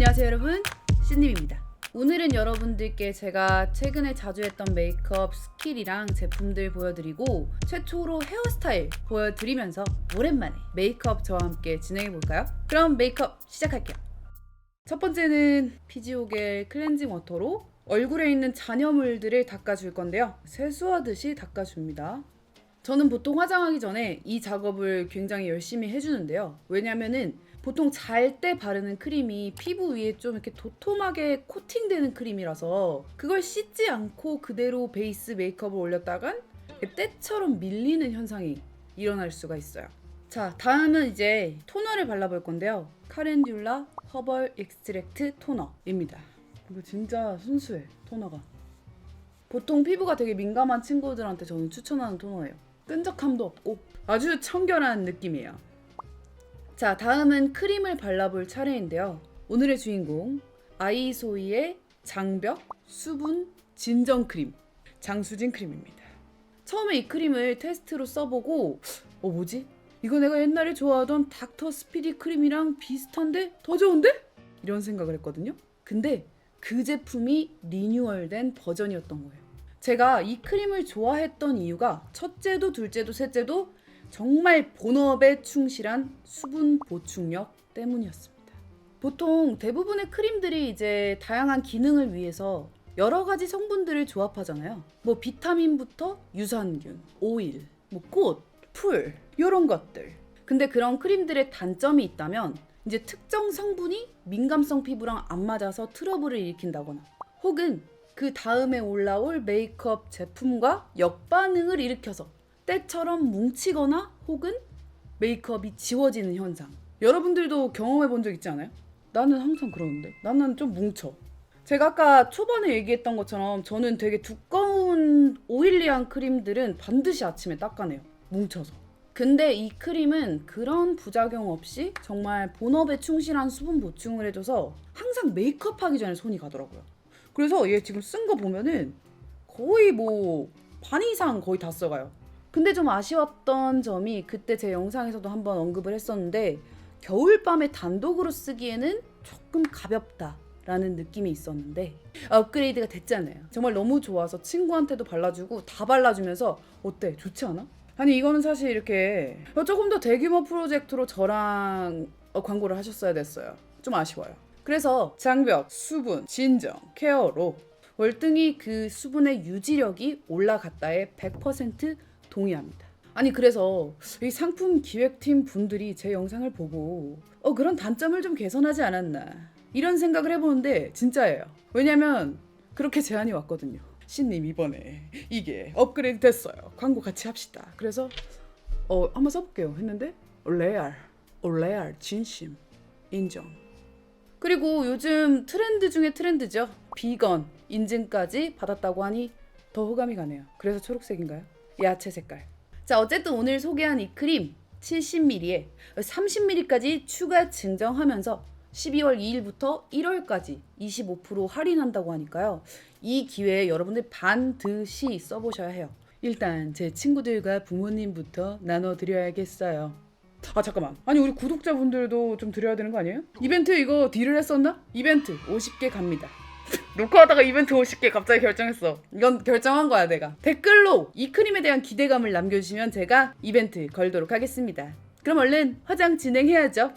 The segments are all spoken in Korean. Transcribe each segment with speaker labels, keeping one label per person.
Speaker 1: 안녕하세요 여러분, 신님입니다. 오늘은 여러분들께 제가 최근에 자주 했던 메이크업 스킬이랑 제품들 보여드리고 최초로 헤어스타일 보여드리면서 오랜만에 메이크업 저와 함께 진행해볼까요? 그럼 메이크업 시작할게요. 첫 번째는 피지오겔 클렌징 워터로 얼굴에 있는 잔여물들을 닦아줄 건데요. 세수하듯이 닦아줍니다. 저는 보통 화장하기 전에 이 작업을 굉장히 열심히 해주는데요. 왜냐면은 보통 잘 때 바르는 크림이 피부 위에 좀 이렇게 도톰하게 코팅되는 크림이라서 그걸 씻지 않고 그대로 베이스 메이크업을 올렸다간 때처럼 밀리는 현상이 일어날 수가 있어요. 자, 다음은 이제 토너를 발라볼 건데요. 카렌듈라 허벌 익스트랙트 토너입니다. 이거 진짜 순수해, 토너가. 보통 피부가 되게 민감한 친구들한테 저는 추천하는 토너예요. 끈적함도 없고 아주 청결한 느낌이에요. 자, 다음은 크림을 발라볼 차례인데요. 오늘의 주인공 아이소이의 장벽 수분 진정 크림 장수진 크림입니다. 처음에 이 크림을 테스트로 써보고 뭐지? 이거 내가 옛날에 좋아하던 닥터 스피디 크림이랑 비슷한데 더 좋은데? 이런 생각을 했거든요. 근데 그 제품이 리뉴얼된 버전이었던 거예요. 제가 이 크림을 좋아했던 이유가 첫째도 둘째도 셋째도 정말 본업에 충실한 수분 보충력 때문이었습니다. 보통 대부분의 크림들이 이제 다양한 기능을 위해서 여러 가지 성분들을 조합하잖아요. 뭐 비타민부터 유산균, 오일, 뭐 꽃, 풀 이런 것들. 근데 그런 크림들의 단점이 있다면 이제 특정 성분이 민감성 피부랑 안 맞아서 트러블을 일으킨다거나 혹은 그 다음에 올라올 메이크업 제품과 역반응을 일으켜서 때처럼 뭉치거나 혹은 메이크업이 지워지는 현상. 여러분들도 경험해 본 적 있지 않아요? 나는 항상 그러는데 나는 좀 뭉쳐. 제가 아까 초반에 얘기했던 것처럼 저는 되게 두꺼운 오일리한 크림들은 반드시 아침에 닦아내요. 뭉쳐서. 근데 이 크림은 그런 부작용 없이 정말 본업에 충실한 수분 보충을 해줘서 항상 메이크업 하기 전에 손이 가더라고요. 그래서 얘 지금 쓴 거 보면은 거의 뭐 반 이상 거의 다 써가요. 근데 좀 아쉬웠던 점이 그때 제 영상에서도 한번 언급을 했었는데 겨울밤에 단독으로 쓰기에는 조금 가볍다라는 느낌이 있었는데 업그레이드가 됐잖아요. 정말 너무 좋아서 친구한테도 발라주고 다 발라주면서 어때? 좋지 않아? 아니 이거는 사실 이렇게 조금 더 대규모 프로젝트로 저랑 광고를 하셨어야 됐어요. 좀 아쉬워요. 그래서 장벽, 수분, 진정, 케어로 월등히 그 수분의 유지력이 올라갔다에 100% 동의합니다. 아니 그래서 이 상품 기획팀 분들이 제 영상을 보고 그런 단점을 좀 개선하지 않았나 이런 생각을 해보는데 진짜예요. 왜냐면 그렇게 제안이 왔거든요. 신님 이번에 이게 업그레이드 됐어요. 광고 같이 합시다. 그래서 한번 써볼게요 했는데 레알 진심 인정. 그리고 요즘 트렌드 중에 트렌드죠. 비건 인증까지 받았다고 하니 더 호감이 가네요. 그래서 초록색인가요? 야채 색깔. 자, 어쨌든 오늘 소개한 이 크림 70ml에 30ml까지 추가 증정하면서 12월 2일부터 1월까지 25% 할인한다고 하니까요. 이 기회에 여러분들 반드시 써보셔야 해요. 일단 제 친구들과 부모님부터 나눠드려야겠어요. 아 잠깐만, 아니 우리 구독자분들도 좀 드려야 되는 거 아니에요? 이벤트 이거 딜을 했었나? 이벤트 50개 갑니다. 녹화하다가 이벤트 50개 갑자기 결정했어. 이건 결정한 거야 내가. 댓글로 이 크림에 대한 기대감을 남겨주시면 제가 이벤트 걸도록 하겠습니다. 그럼 얼른 화장 진행해야죠.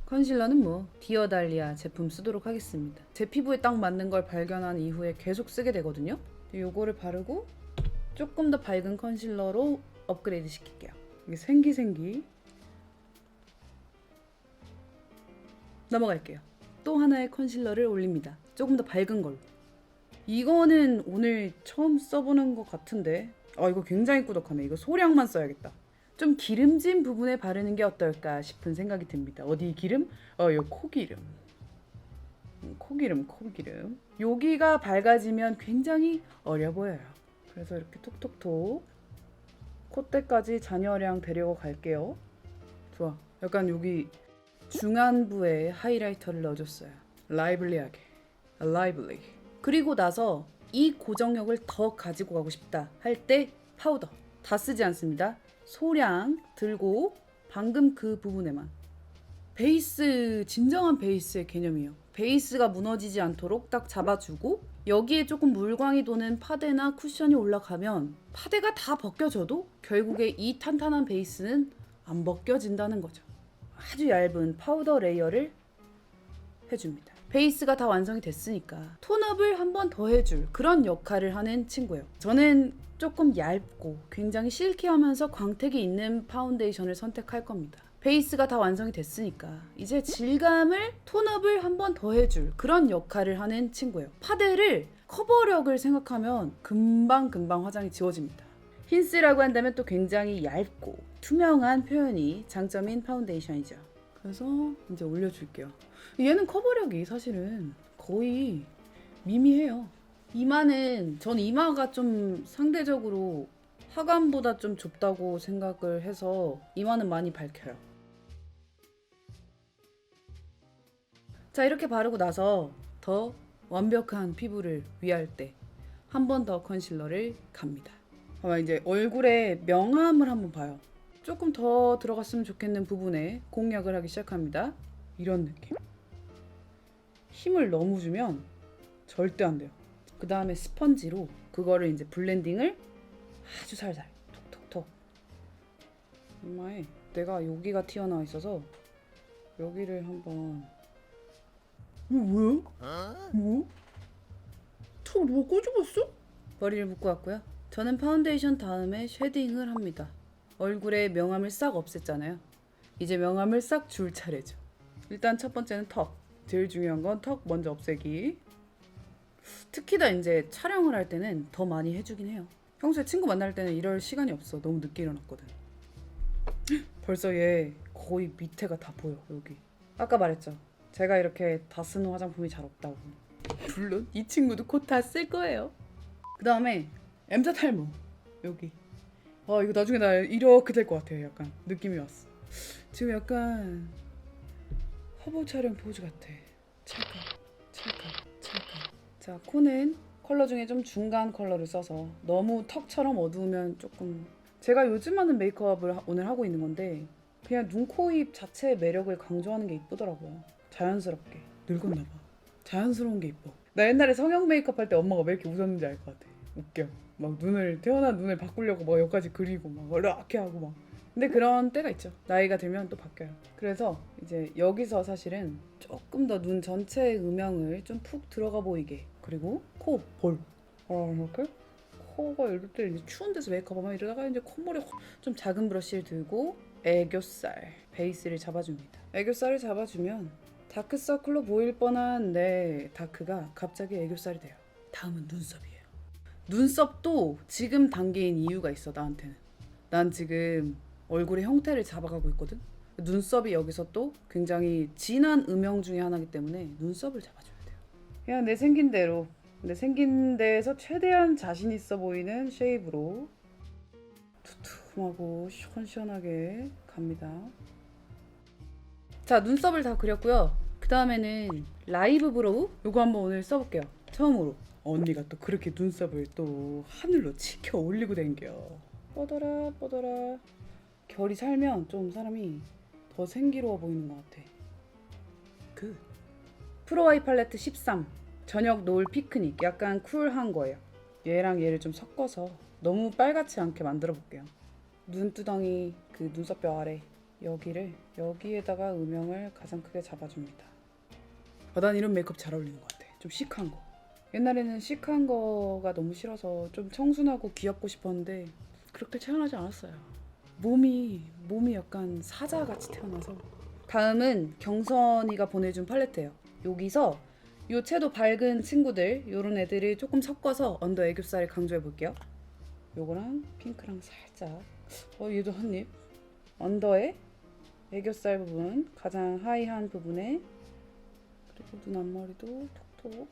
Speaker 1: 컨실러는 뭐 디어달리아 제품 쓰도록 하겠습니다. 제 피부에 딱 맞는 걸 발견한 이후에 계속 쓰게 되거든요. 요거를 바르고 조금 더 밝은 컨실러로 업그레이드 시킬게요. 이게 생기 넘어갈게요. 또 하나의 컨실러를 올립니다. 조금 더 밝은 걸로. 이거는 오늘 처음 써보는 것 같은데 이거 굉장히 꾸덕하네. 이거 소량만 써야겠다. 좀 기름진 부분에 바르는 게 어떨까 싶은 생각이 듭니다. 어디 기름? 요 코기름. 코기름. 여기가 밝아지면 굉장히 어려 보여요. 그래서 이렇게 톡톡톡 콧대까지 잔여량 데리고 갈게요. 좋아. 약간 여기 중안부에 하이라이터를 넣어줬어요. 라이블리하게. 라이블리. 그리고 나서 이 고정력을 더 가지고 가고 싶다 할 때 파우더 다 쓰지 않습니다. 소량 들고 방금 그 부분에만 베이스, 진정한 베이스의 개념이에요. 베이스가 무너지지 않도록 딱 잡아주고 여기에 조금 물광이 도는 파데나 쿠션이 올라가면 파데가 다 벗겨져도 결국에 이 탄탄한 베이스는 안 벗겨진다는 거죠. 아주 얇은 파우더 레이어를 해줍니다. 베이스가 다 완성이 됐으니까 톤업을 한 번 더 해줄 그런 역할을 하는 친구예요. 저는 조금 얇고 굉장히 실키하면서 광택이 있는 파운데이션을 선택할 겁니다. 베이스가 다 완성이 됐으니까 이제 질감을 톤업을 한 번 더 해줄 그런 역할을 하는 친구예요. 파데를 커버력을 생각하면 금방 화장이 지워집니다. 힌스라고 한다면 또 굉장히 얇고 투명한 표현이 장점인 파운데이션이죠. 그래서 이제 올려줄게요. 얘는 커버력이 사실은 거의 미미해요. 이마는 전 이마가 좀 상대적으로 하관보다 좀 좁다고 생각을 해서 이마는 많이 밝혀요. 자, 이렇게 바르고 나서 더 완벽한 피부를 위할 때 한 번 더 컨실러를 갑니다. 아마 이제 얼굴에 명암을 한번 봐요. 조금 더 들어갔으면 좋겠는 부분에 공략을 하기 시작합니다. 이런 느낌. 힘을 너무 주면 절대 안 돼요. 그 다음에 스펀지로 그거를 이제 블렌딩을 아주 살살 톡톡톡. 이마에 내가 여기가 튀어나와 있어서 여기를 한번. 이거 뭐야? 뭐? 저 누가 꼬집었어? 머리를 묶고 왔고요. 저는 파운데이션 다음에 쉐딩을 합니다. 얼굴에 명암을 싹 없앴잖아요. 이제 명암을 싹 줄 차례죠. 일단 첫 번째는 턱. 제일 중요한 건 턱 먼저 없애기. 특히나 이제 촬영을 할 때는 더 많이 해주긴 해요. 평소에 친구 만날 때는 이럴 시간이 없어. 너무 늦게 일어났거든. 벌써 얘 거의 밑에가 다 보여. 여기. 아까 말했죠. 제가 이렇게 다 쓰는 화장품이 잘 없다고. 물론 이 친구도 곧 다 쓸 거예요. 그 다음에 M자 탈모. 여기. 아, 이거 나중에 나 이렇게 될 것 같아요. 약간 느낌이 왔어. 지금 약간 화보 촬영 포즈 같아. 찰칵. 자, 코는 컬러 중에 좀 중간 컬러를 써서 너무 턱처럼 어두우면 조금. 제가 요즘 하는 메이크업을 오늘 하고 있는 건데 그냥 눈, 코, 입 자체의 매력을 강조하는 게 이쁘더라고요. 자연스럽게. 늙었나 봐. 자연스러운 게 이뻐. 나 옛날에 성형 메이크업 할 때 엄마가 왜 이렇게 웃었는지 알 것 같아. 웃겨. 막 태어난 눈을 바꾸려고 막 여기까지 그리고 막 이렇게 하고 막. 근데 그런 때가 있죠. 나이가 들면 또 바뀌어요. 그래서 이제 여기서 사실은 조금 더 눈 전체의 음영을 좀 푹 들어가 보이게. 그리고 코, 볼. 이렇게 코가 이럴 때 이제 추운 데서 메이크업하면 이러다가 이제 콧물에 좀 작은 브러쉬를 들고 애교살 베이스를 잡아줍니다. 애교살을 잡아주면 다크서클로 보일 뻔한 내 다크가 갑자기 애교살이 돼요. 다음은 눈썹이에요. 눈썹도 지금 단계인 이유가 있어. 나한테는. 난 지금 얼굴의 형태를 잡아가고 있거든. 눈썹이 여기서 또 굉장히 진한 음영 중에 하나이기 때문에 눈썹을 잡아줘야 돼요. 그냥 내 생긴 대로, 내 생긴 데에서 최대한 자신 있어 보이는 쉐입으로 두툼하고 시원시원하게 갑니다. 자, 눈썹을 다 그렸고요. 그 다음에는 라이브 브로우 요거 한번 오늘 써볼게요. 처음으로. 언니가 또 그렇게 눈썹을 또 하늘로 치켜 올리고 댕겨. 뻗어라. 결이 살면 좀 사람이 더 생기로워 보이는 것 같아. 프로아이 팔레트 13 저녁 노을 피크닉. 약간 쿨한 거예요. 얘랑 얘를 좀 섞어서 너무 빨갛지 않게 만들어 볼게요. 눈두덩이 그 눈썹뼈 아래 여기에다가 음영을 가장 크게 잡아줍니다. 난 이런 메이크업 잘 어울리는 것 같아. 좀 시크한 거. 옛날에는 시크한 거가 너무 싫어서 좀 청순하고 귀엽고 싶었는데 그렇게 태어나지 않았어요. 몸이 약간 사자같이 태어나서. 다음은 경선이가 보내준 팔레트예요. 여기서 요 채도 밝은 친구들 요런 애들을 조금 섞어서 언더 애교살을 강조해 볼게요. 요거랑 핑크랑 살짝 얘도 한입. 언더에 애교살 부분 가장 하이한 부분에 그리고 눈 앞머리도 톡톡.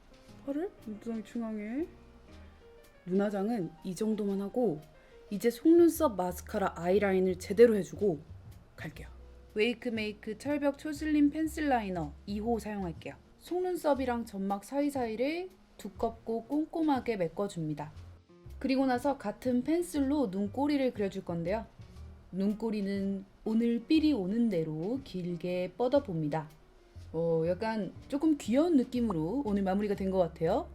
Speaker 1: 펄을 눈두덩이 중앙에. 눈화장은 이 정도만 하고 이제 속눈썹 마스카라 아이라인을 제대로 해주고 갈게요. 웨이크메이크 철벽 초슬림 펜슬 라이너 2호 사용할게요. 속눈썹이랑 점막 사이사이를 두껍고 꼼꼼하게 메꿔줍니다. 그리고 나서 같은 펜슬로 눈꼬리를 그려줄 건데요. 눈꼬리는 오늘 삘이 오는 대로 길게 뻗어봅니다. 약간 조금 귀여운 느낌으로 오늘 마무리가 된 것 같아요.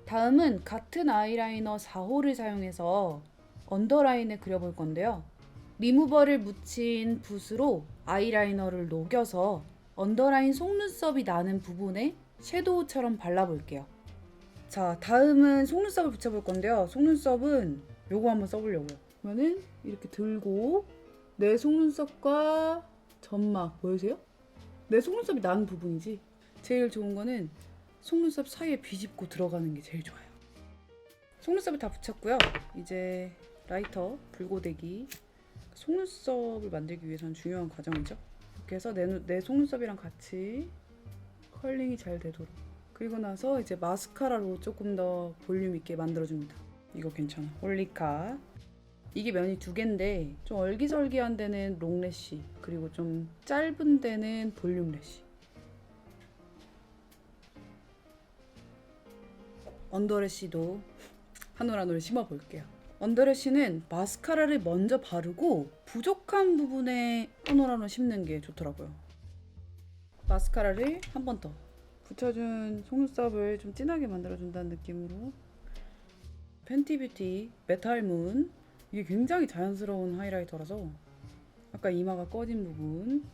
Speaker 1: 다음은 같은 아이라이너 4호를 사용해서 언더라인을 그려볼 건데요. 리무버를 묻힌 붓으로 아이라이너를 녹여서 언더라인 속눈썹이 나는 부분에 섀도우처럼 발라볼게요. 자, 다음은 속눈썹을 붙여볼 건데요. 속눈썹은 요거 한번 써보려고요. 그러면은 이렇게 들고 내 속눈썹과 점막 보이세요? 내 속눈썹이 나는 부분이지. 제일 좋은 거는 속눈썹 사이에 비집고 들어가는 게 제일 좋아요. 속눈썹을 다 붙였고요. 이제 라이터, 불고데기. 속눈썹을 만들기 위해서는 중요한 과정이죠. 이렇게 해서 내 속눈썹이랑 같이 컬링이 잘 되도록. 그리고 나서 이제 마스카라로 조금 더 볼륨 있게 만들어줍니다. 이거 괜찮아. 올리카. 이게 면이 2개인데 좀 얼기설기한 데는 롱래쉬, 그리고 좀 짧은 데는 볼륨 래쉬. 언더래쉬도 한 올 한 올 심어볼게요. 언더래쉬는 마스카라를 먼저 바르고 부족한 부분에 한 올 한 올 심는 게 좋더라고요. 마스카라를 한 번 더 붙여준 속눈썹을 좀 진하게 만들어준다는 느낌으로 팬티뷰티 메탈문. 이게 굉장히 자연스러운 하이라이터라서 아까 이마가 꺼진 부분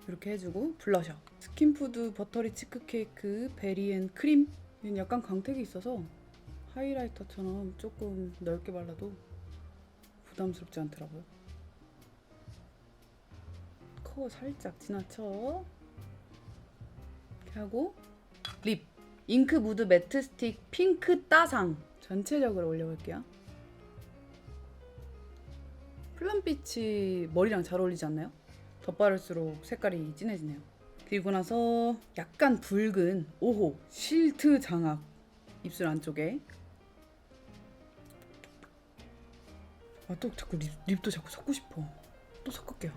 Speaker 1: 이렇게 해주고, 블러셔 스킨푸드 버터리 치크케이크 베리앤 크림. 얘는 약간 광택이 있어서 하이라이터처럼 조금 넓게 발라도 부담스럽지 않더라고요. 코 살짝 지나쳐. 이렇게 하고 립 잉크 무드 매트 스틱 핑크 따상 전체적으로 올려볼게요. 플럼빛이 머리랑 잘 어울리지 않나요? 덧바를수록 색깔이 진해지네요. 그리고 나서 약간 붉은 5호 실트 장악 입술 안쪽에. 또 자꾸 립도 자꾸 섞고 싶어. 또 섞을게요.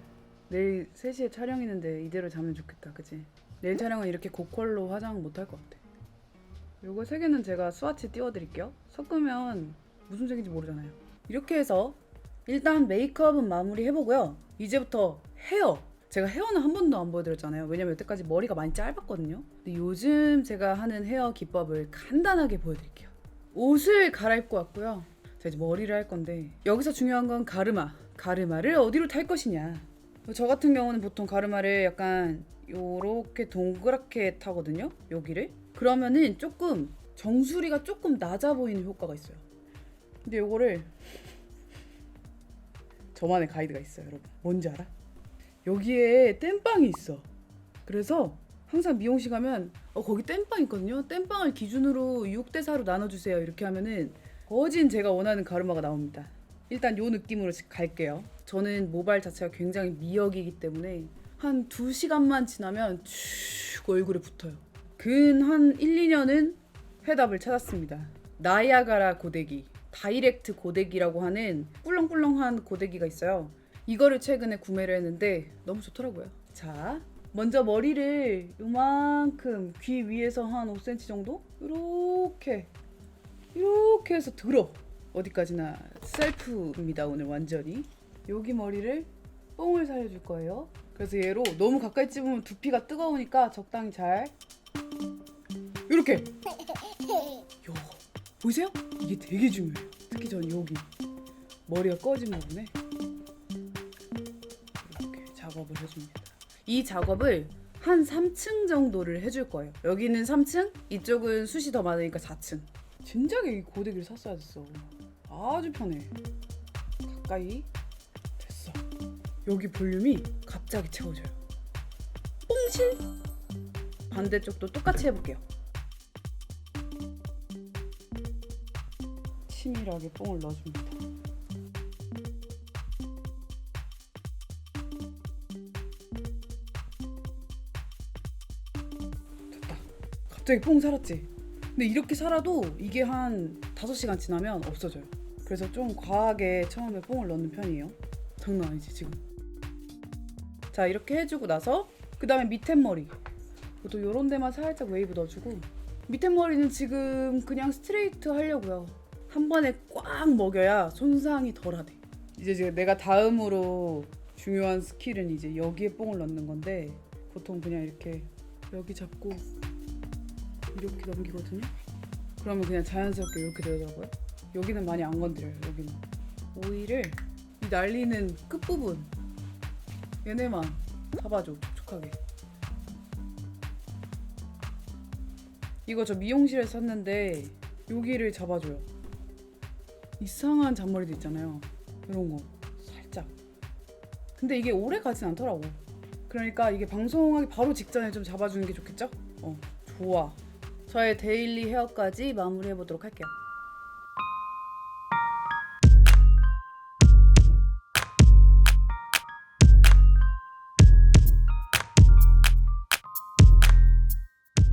Speaker 1: 내일 3시에 촬영 있는데 이대로 자면 좋겠다, 그치? 내일 촬영은 이렇게 고컬로 화장 못할 것 같아. 요거 3개는 제가 스와치 띄워드릴게요. 섞으면 무슨 색인지 모르잖아요. 이렇게 해서 일단 메이크업은 마무리 해보고요. 이제부터 헤어. 제가 헤어는 한 번도 안 보여드렸잖아요. 왜냐면 여태까지 머리가 많이 짧았거든요. 근데 요즘 제가 하는 헤어 기법을 간단하게 보여드릴게요. 옷을 갈아입고 왔고요. 자, 이제 머리를 할 건데 여기서 중요한 건 가르마. 가르마를 어디로 탈 것이냐. 저 같은 경우는 보통 가르마를 약간 요렇게 동그랗게 타거든요. 여기를. 그러면은 조금 정수리가 조금 낮아 보이는 효과가 있어요. 근데 요거를 저만의 가이드가 있어요, 여러분. 뭔지 알아? 여기에 땜빵이 있어. 그래서 항상 미용실 가면 거기 땜빵 있거든요. 땜빵을 기준으로 6대4로 나눠주세요. 이렇게 하면은 거진 제가 원하는 가르마가 나옵니다. 일단 요 느낌으로 갈게요. 저는 모발 자체가 굉장히 미역이기 때문에 한 2시간만 지나면 쭉 얼굴에 붙어요. 근 한 1, 2년은 해답을 찾았습니다. 나야가라 고데기, 다이렉트 고데기라고 하는 꿀렁꿀렁한 고데기가 있어요. 이거를 최근에 구매를 했는데 너무 좋더라고요. 자, 먼저 머리를 요만큼 귀 위에서 한 5cm 정도? 이렇게 해서 들어. 어디까지나 셀프입니다, 오늘 완전히. 여기 머리를 뽕을 살려줄 거예요. 그래서 얘로 너무 가까이 찝으면 두피가 뜨거우니까 적당히 잘 이렇게. 요, 보이세요? 이게 되게 중요해요. 특히 전 여기 머리가 꺼진 부분에 이렇게 작업을 해줍니다. 이 작업을 한 3층 정도를 해줄 거예요. 여기는 3층, 이쪽은 숱이 더 많으니까 4층. 진작에 이 고데기를 샀어야 됐어. 아주 편해. 가까이 됐어. 여기 볼륨이 갑자기 채워져요. 뽕실! 반대쪽도 똑같이 해볼게요. 치밀하게 뽕을 넣어줍니다. 됐다. 갑자기 뽕 살았지? 근데 이렇게 살아도 이게 한 5시간 지나면 없어져요. 그래서 좀 과하게 처음에 뽕을 넣는 편이에요. 장난 아니지 지금. 자, 이렇게 해주고 나서 그 다음에 밑에 머리, 또 요런 데만 살짝 웨이브 넣어주고, 밑에 머리는 지금 그냥 스트레이트 하려고요. 한 번에 꽉 먹여야 손상이 덜하대. 이제 내가 다음으로 중요한 스킬은 이제 여기에 뽕을 넣는 건데, 보통 그냥 이렇게 여기 잡고 이렇게 넘기거든요. 그러면 그냥 자연스럽게 이렇게 되더라고요. 여기는 많이 안 건드려요. 여기는 오일을 이 날리는 끝부분 얘네만 잡아줘, 촉촉하게. 이거 저 미용실에서 샀는데 여기를 잡아줘요. 이상한 잔머리도 있잖아요. 이런 거 살짝. 근데 이게 오래 가진 않더라고. 그러니까 이게 방송하기 바로 직전에 좀 잡아주는 게 좋겠죠? 좋아. 저의 데일리 헤어까지 마무리해보도록 할게요.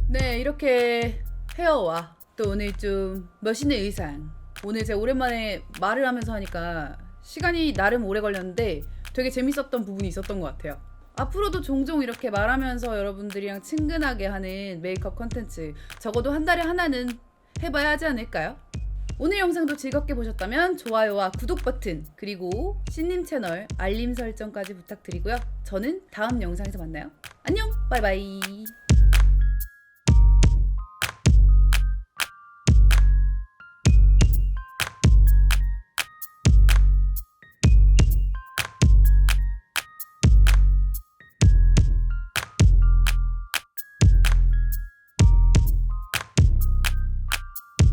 Speaker 1: 네, 이렇게 헤어와 또 오늘 좀 멋있는 의상. 오늘 제가 오랜만에 말을 하면서 하니까 시간이 나름 오래 걸렸는데 되게 재밌었던 부분이 있었던 것 같아요. 앞으로도 종종 이렇게 말하면서 여러분들이랑 친근하게 하는 메이크업 컨텐츠 적어도 한 달에 하나는 해봐야 하지 않을까요? 오늘 영상도 즐겁게 보셨다면 좋아요와 구독 버튼 그리고 신님 채널 알림 설정까지 부탁드리고요. 저는 다음 영상에서 만나요. 안녕, 바이바이.